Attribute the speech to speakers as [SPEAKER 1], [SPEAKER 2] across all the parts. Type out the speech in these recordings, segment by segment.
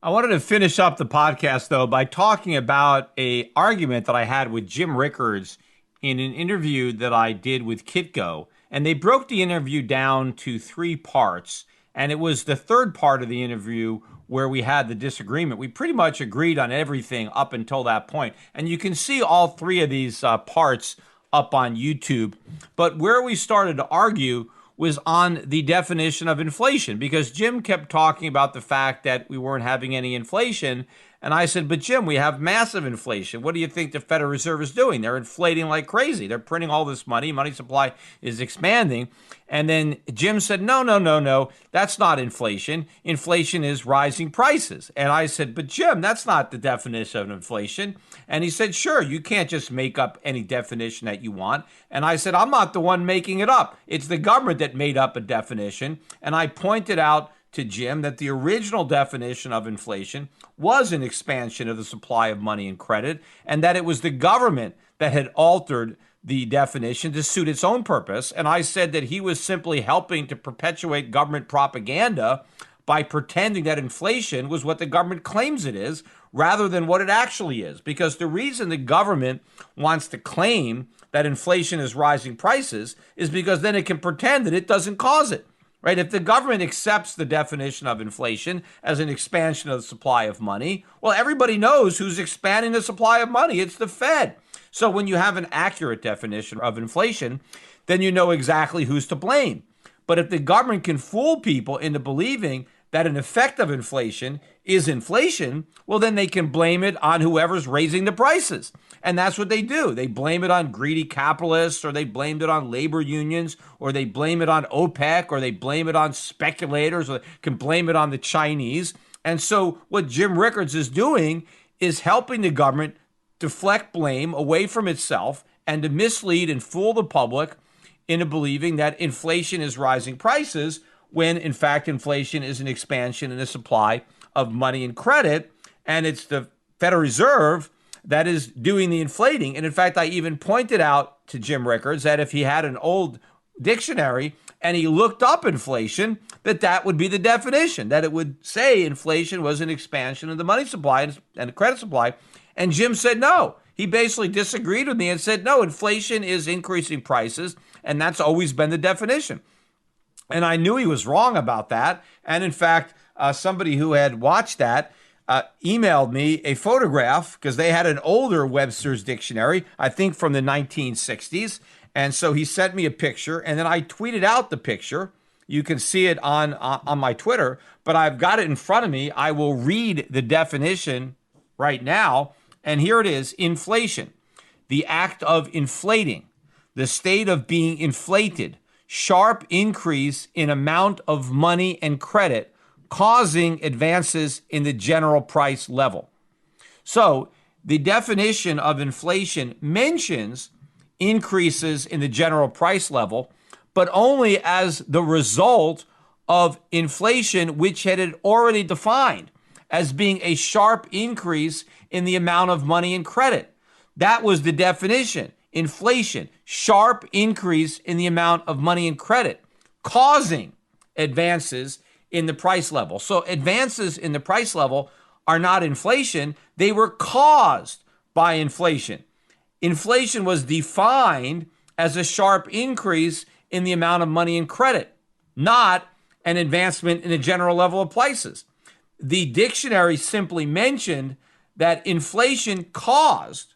[SPEAKER 1] I wanted to finish up the podcast though by talking about a argument that I had with Jim Rickards in an interview that I did with Kitco. And they broke the interview down to three parts. And it was the third part of the interview where we had the disagreement. We pretty much agreed on everything up until that point. And you can see all three of these parts up on YouTube. But where we started to argue was on the definition of inflation because Jim kept talking about the fact that we weren't having any inflation. And I said, but Jim, we have massive inflation. What do you think the Federal Reserve is doing? They're inflating like crazy. They're printing all this money. Money supply is expanding. And then Jim said, no, no, no, no, that's not inflation. Inflation is rising prices. And I said, but Jim, that's not the definition of inflation. And he said, sure, you can't just make up any definition that you want. And I said, I'm not the one making it up. It's the government that made up a definition. And I pointed out to Jim that the original definition of inflation was an expansion of the supply of money and credit, and that it was the government that had altered the definition to suit its own purpose. And I said that he was simply helping to perpetuate government propaganda by pretending that inflation was what the government claims it is rather than what it actually is. Because the reason the government wants to claim that inflation is rising prices is because then it can pretend that it doesn't cause it. Right? If the government accepts the definition of inflation as an expansion of the supply of money, well, everybody knows who's expanding the supply of money. It's the Fed. So when you have an accurate definition of inflation, then you know exactly who's to blame. But if the government can fool people into believing that an effect of inflation is inflation, well, then they can blame it on whoever's raising the prices. And that's what they do. They blame it on greedy capitalists, or they blamed it on labor unions, or they blame it on OPEC, or they blame it on speculators, or can blame it on the Chinese. And so what Jim Rickards is doing is helping the government deflect blame away from itself and to mislead and fool the public into believing that inflation is rising prices when, in fact, inflation is an expansion in the supply of money and credit. And it's the Federal Reserve that is doing the inflating. And in fact, I even pointed out to Jim Rickards that if he had an old dictionary and he looked up inflation, that would be the definition, that it would say inflation was an expansion of the money supply and the credit supply. And Jim said no. He basically disagreed with me and said, no, inflation is increasing prices, and that's always been the definition. And I knew he was wrong about that. And in fact, somebody who had watched that emailed me a photograph because they had an older Webster's dictionary, I think from the 1960s. And so he sent me a picture, and then I tweeted out the picture. You can see it on my Twitter, but I've got it in front of me. I will read the definition right now. And here it is: inflation, the act of inflating, the state of being inflated, sharp increase in amount of money and credit, causing advances in the general price level. So the definition of inflation mentions increases in the general price level, but only as the result of inflation, which had already defined as being a sharp increase in the amount of money and credit. That was the definition. Inflation, sharp increase in the amount of money and credit, causing advances in the price level. So advances in the price level are not inflation. They were caused by inflation. Inflation was defined as a sharp increase in the amount of money and credit, not an advancement in the general level of prices. The dictionary simply mentioned that inflation caused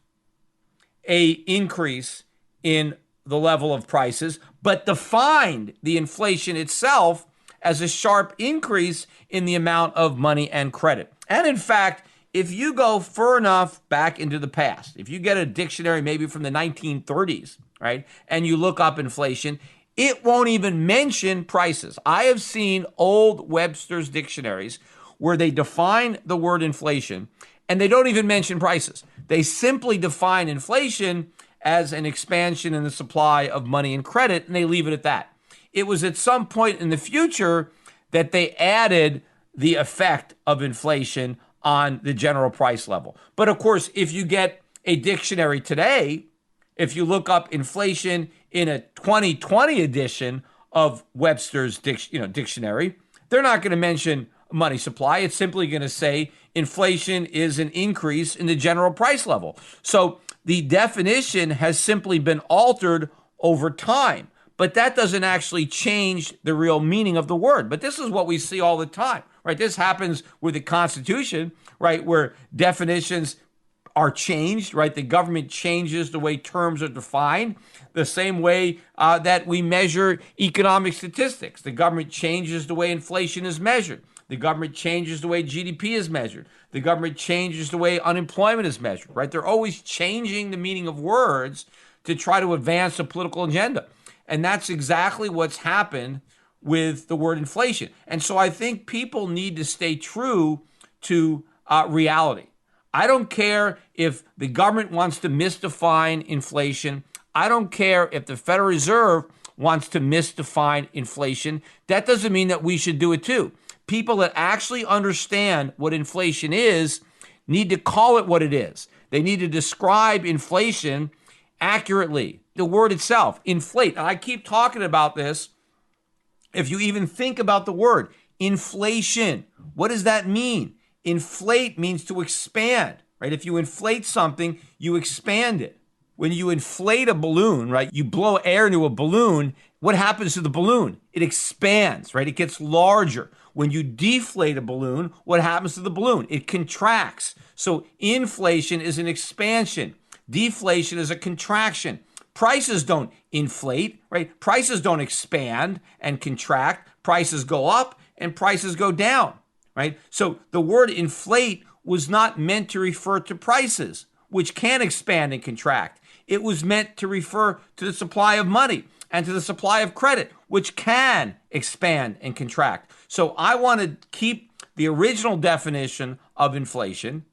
[SPEAKER 1] a increase in the level of prices, but defined the inflation itself as a sharp increase in the amount of money and credit. And in fact, if you go far enough back into the past, if you get a dictionary maybe from the 1930s, right, and you look up inflation, it won't even mention prices. I have seen old Webster's dictionaries where they define the word inflation and they don't even mention prices. They simply define inflation as an expansion in the supply of money and credit, and they leave it at that. It was at some point in the future that they added the effect of inflation on the general price level. But of course, if you get a dictionary today, if you look up inflation in a 2020 edition of Webster's dictionary, they're not going to mention money supply. It's simply going to say inflation is an increase in the general price level. So the definition has simply been altered over time. But that doesn't actually change the real meaning of the word. But this is what we see all the time, right? This happens with the Constitution, right, where definitions are changed, right? The government changes the way terms are defined, the same way that we measure economic statistics. The government changes the way inflation is measured. The government changes the way GDP is measured. The government changes the way unemployment is measured, right? They're always changing the meaning of words to try to advance a political agenda. And that's exactly what's happened with the word inflation. And so I think people need to stay true to reality. I don't care if the government wants to misdefine inflation. I don't care if the Federal Reserve wants to misdefine inflation. That doesn't mean that we should do it too. People that actually understand what inflation is need to call it what it is. They need to describe inflation accurately. The word itself, inflate. And I keep talking about this. If you even think about the word inflation, what does that mean? Inflate means to expand, right? If you inflate something, you expand it. When you inflate a balloon, right, you blow air into a balloon, what happens to the balloon? It expands, right? It gets larger. When you deflate a balloon, what happens to the balloon? It contracts. So inflation is an expansion. Deflation is a contraction. Prices don't inflate, right? Prices don't expand and contract. Prices go up and prices go down, right? So the word inflate was not meant to refer to prices, which can expand and contract. It was meant to refer to the supply of money and to the supply of credit, which can expand and contract. So I want to keep the original definition of inflation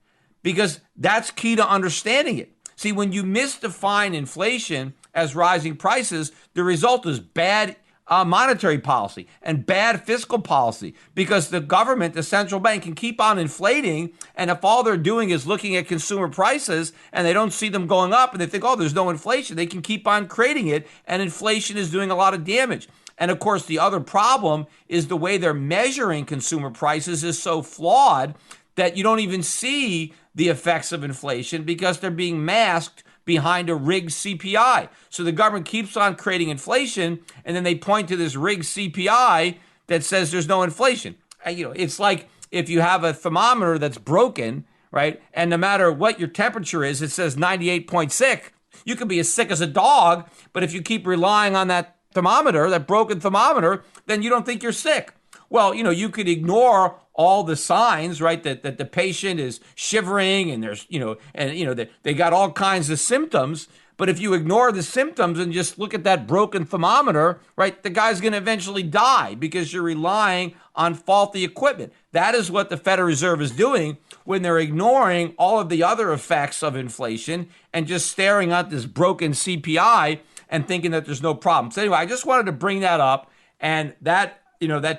[SPEAKER 1] because that's key to understanding it. See, when you misdefine inflation as rising prices, the result is bad monetary policy and bad fiscal policy because the government, the central bank, can keep on inflating. And if all they're doing is looking at consumer prices and they don't see them going up and they think, oh, there's no inflation, they can keep on creating it. And inflation is doing a lot of damage. And of course, the other problem is the way they're measuring consumer prices is so flawed that you don't even see the effects of inflation because they're being masked behind a rigged CPI. So the government keeps on creating inflation, and then they point to this rigged CPI that says there's no inflation. It's like if you have a thermometer that's broken, right, and no matter what your temperature is, it says 98.6. You could be as sick as a dog, but if you keep relying on that thermometer, that broken thermometer, then you don't think you're sick. Well, you could ignore all the signs, right, that the patient is shivering and there's, they got all kinds of symptoms. But if you ignore the symptoms and just look at that broken thermometer, right, the guy's going to eventually die because you're relying on faulty equipment. That is what the Federal Reserve is doing when they're ignoring all of the other effects of inflation and just staring at this broken CPI and thinking that there's no problem. So anyway, I just wanted to bring that up, and that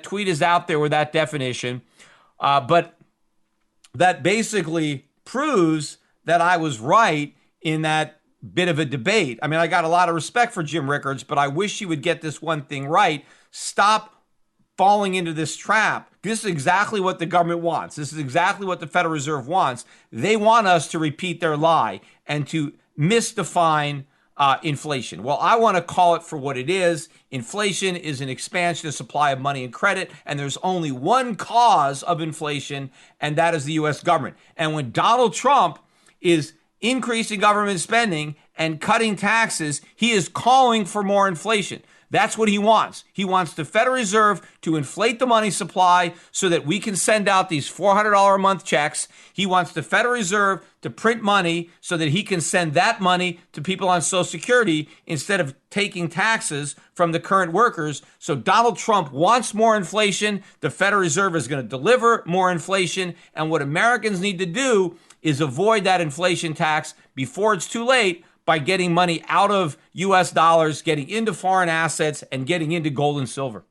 [SPEAKER 1] tweet is out there with that definition. But that basically proves that I was right in that bit of a debate. I mean, I got a lot of respect for Jim Rickards, but I wish he would get this one thing right. Stop falling into this trap. This is exactly what the government wants. This is exactly what the Federal Reserve wants. They want us to repeat their lie and to misdefine inflation. Well, I want to call it for what it is. Inflation is an expansion of supply of money and credit, and there's only one cause of inflation, and that is the U.S. government. And when Donald Trump is increasing government spending and cutting taxes, he is calling for more inflation. That's what he wants. He wants the Federal Reserve to inflate the money supply so that we can send out these $400 a month checks. He wants the Federal Reserve to print money so that he can send that money to people on Social Security instead of taking taxes from the current workers. So Donald Trump wants more inflation. The Federal Reserve is going to deliver more inflation. And what Americans need to do is avoid that inflation tax before it's too late by getting money out of U.S. dollars, getting into foreign assets, and getting into gold and silver.